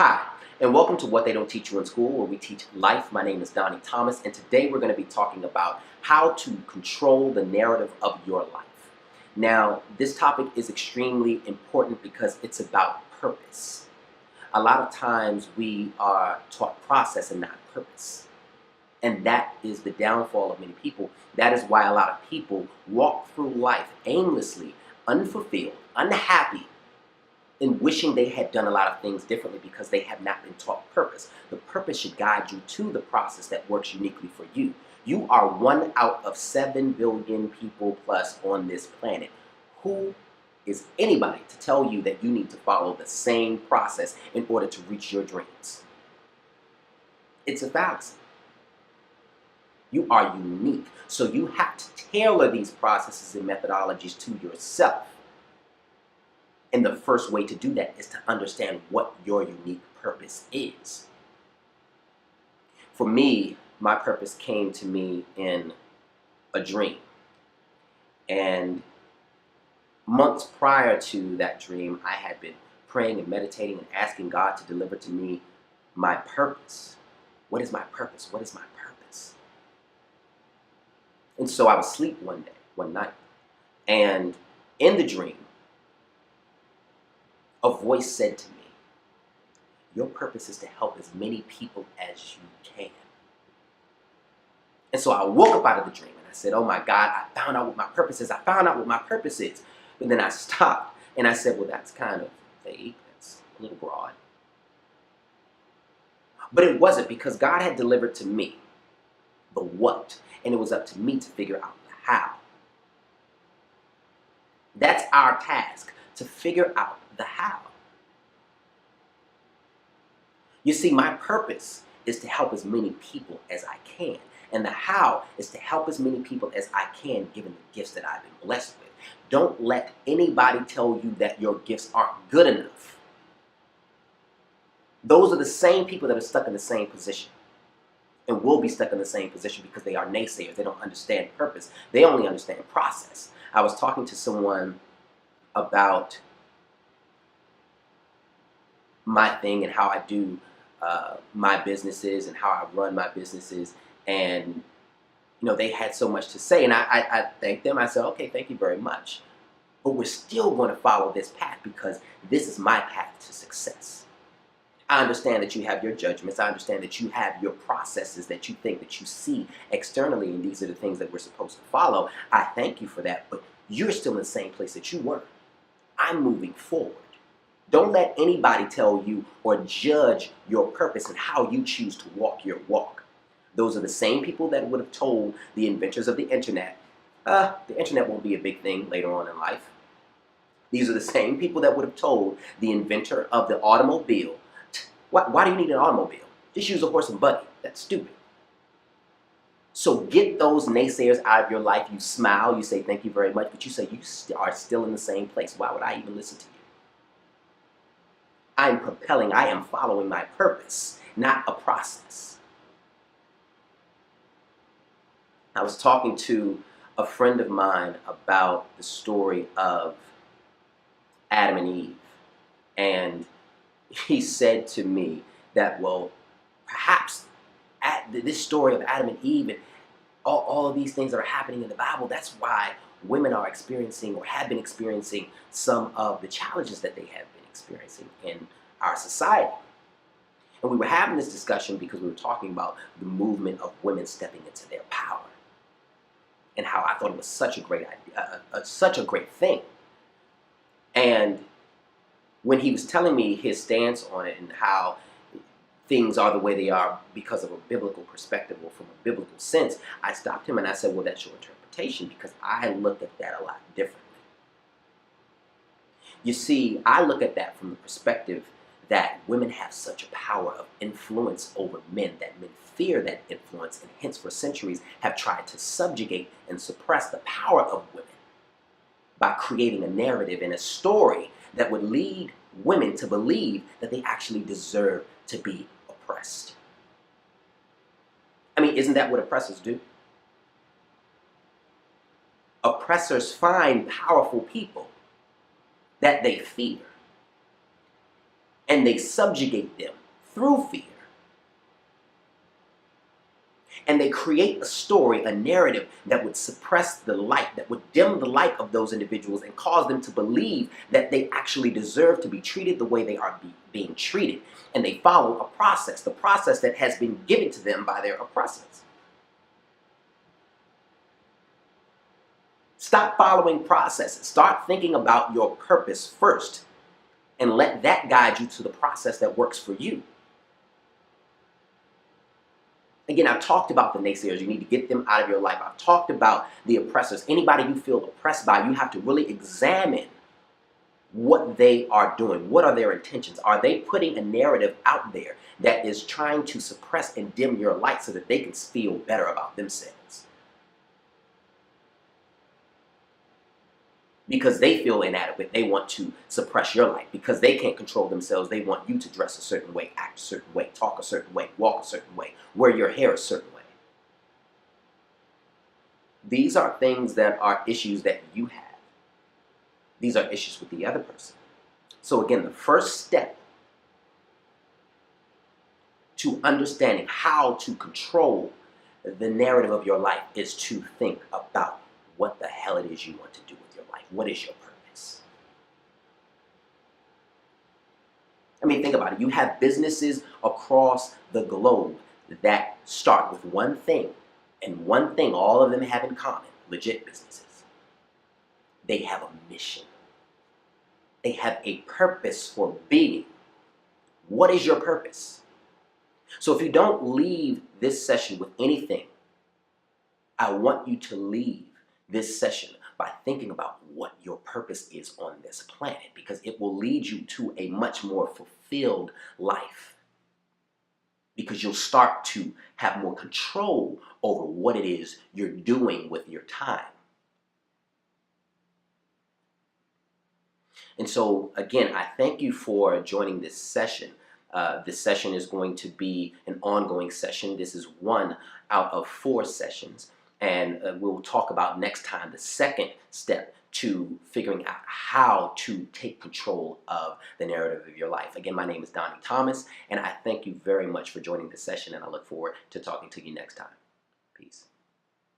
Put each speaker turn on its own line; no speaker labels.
Hi, and welcome to What They Don't Teach You in School, where we teach life. My name is Donnie Thomas, and today we're going to be talking about how to control the narrative of your life. Now, this topic is extremely important because it's about purpose. A lot of times we are taught process and not purpose. And that is the downfall of many people. That is why a lot of people walk through life aimlessly, unfulfilled, unhappy, and wishing they had done a lot of things differently because they have not been taught purpose. The purpose should guide you to the process that works uniquely for you. You are 1 out of 7 billion people plus on this planet. Who is anybody to tell you that you need to follow the same process in order to reach your dreams? It's a fallacy. You are unique, so you have to tailor these processes and methodologies to yourself. And the first way to do that is to understand what your unique purpose is. For me, my purpose came to me in a dream. And months prior to that dream, I had been praying and meditating and asking God to deliver to me my purpose. What is my purpose? What is my purpose? And so I was asleep one night. And in the dream, a voice said to me, your purpose is to help as many people as you can. And so I woke up out of the dream and I said, oh my God, I found out what my purpose is. I found out what my purpose is. But then I stopped and I said, well, that's kind of vague. That's a little broad. But it wasn't, because God had delivered to me the what, and it was up to me to figure out the how. That's our task, to figure out the how. You see, my purpose is to help as many people as I can. And the how is to help as many people as I can, given the gifts that I've been blessed with. Don't let anybody tell you that your gifts aren't good enough. Those are the same people that are stuck in the same position and will be stuck in the same position because they are naysayers. They don't understand purpose. They only understand process. I was talking to someone about my thing and how I do my businesses and how I run my businesses, and they had so much to say, and I thanked them. I said, okay, thank you very much, but we're still going to follow this path because this is my path to success. I understand that you have your judgments. I understand that you have your processes that you think that you see externally, and these are the things that we're supposed to follow. I thank you for that, but you're still in the same place that you were. I'm moving forward. Don't let anybody tell you or judge your purpose and how you choose to walk your walk. Those are the same people that would have told the inventors of the internet, the internet won't be a big thing later on in life. These are the same people that would have told the inventor of the automobile, why do you need an automobile? Just use a horse and buggy. That's stupid. So get those naysayers out of your life. You smile, you say thank you very much, but you say you are still in the same place. Why would I even listen to you? I am propelling, I am following my purpose, not a process. I was talking to a friend of mine about the story of Adam and Eve, and he said to me that, well, perhaps this story of Adam and Eve and all of these things that are happening in the Bible, that's why women are experiencing or have been experiencing some of the challenges that they have been experiencing in our society. And we were having this discussion because we were talking about the movement of women stepping into their power and how I thought it was such a great idea, such a great thing. And when he was telling me his stance on it and how things are the way they are because of a biblical perspective or from a biblical sense, I stopped him and I said, well, that's your interpretation, because I look at that a lot differently. You see, I look at that from the perspective that women have such a power of influence over men, that men fear that influence, and hence for centuries have tried to subjugate and suppress the power of women by creating a narrative and a story that would lead women to believe that they actually deserve to be oppressed. I mean, isn't that what oppressors do? Oppressors find powerful people that they fear and they subjugate them through fear. And they create a story, a narrative that would suppress the light, that would dim the light of those individuals and cause them to believe that they actually deserve to be treated the way they are being treated. And they follow a process, the process that has been given to them by their oppressors. Stop following processes. Start thinking about your purpose first and let that guide you to the process that works for you. Again, I've talked about the naysayers. You need to get them out of your life. I've talked about the oppressors. Anybody you feel oppressed by, you have to really examine what they are doing. What are their intentions? Are they putting a narrative out there that is trying to suppress and dim your light so that they can feel better about themselves? Because they feel inadequate, they want to suppress your light. Because they can't control themselves, they want you to dress a certain way, act a certain way, talk a certain way, walk a certain way, wear your hair a certain way. These are things that are issues that you have. These are issues with the other person. So again, the first step to understanding how to control the narrative of your life is to think about what the hell it is you want to do with your life. What is your purpose? I mean, think about it. You have businesses across the globe that start with one thing, and one thing all of them have in common, legit businesses. They have a mission. They have a purpose for being. What is your purpose? So if you don't leave this session with anything, I want you to leave this session by thinking about what your purpose is on this planet, because it will lead you to a much more fulfilled life. Because you'll start to have more control over what it is you're doing with your time. And so, again, I thank you for joining this session. This session is going to be an ongoing session. This is one out of 4 sessions. And we'll talk about next time the second step to figuring out how to take control of the narrative of your life. Again, my name is Donnie Thomas, and I thank you very much for joining this session, and I look forward to talking to you next time. Peace.